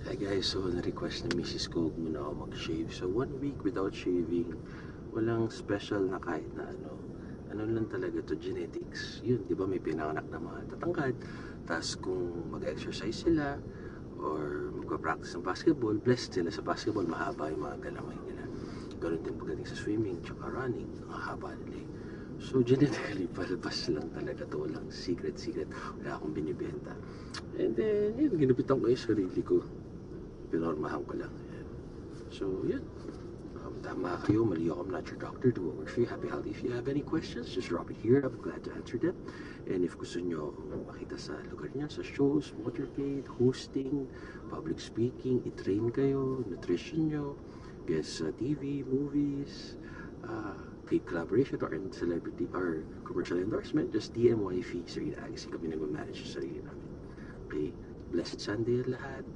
Hi guys, so na-request ni Mrs. ko huwag muna ako mag-shave. So 1 week without shaving, walang special na kahit na ano. Ano lang talaga to, genetics. Yun, di ba may pinanganak na mga tatangkad. Tapos kung mag-exercise sila or magpa-practice ng basketball, blessed sila sa basketball, mahaba yung mga galamay nila. Ganun din pagdating sa swimming, tsaka running, mahaba nila eh. So genetically, palabas lang talaga to. Walang secret. Wala akong binibenta. And then, yun, ginupitan ko yung sarili ko. Pinormahan ko lang. Yan. So, yun. Tama kayo, mali ako, I'm not your doctor. Do what works for you. Happy healthy. If you have any questions, just drop it here. I'll be glad to answer them. And if gusto nyo akong makita sa lugar niya, sa shows, motorcade, hosting, public speaking, i-train kayo, nutrition nyo, guest sa TV, movies, paid collaboration or celebrity or commercial endorsement, just DM YFE Serena Agassi. Kami nag-manage sa sarili namin. Okay, blessed Sunday lahat.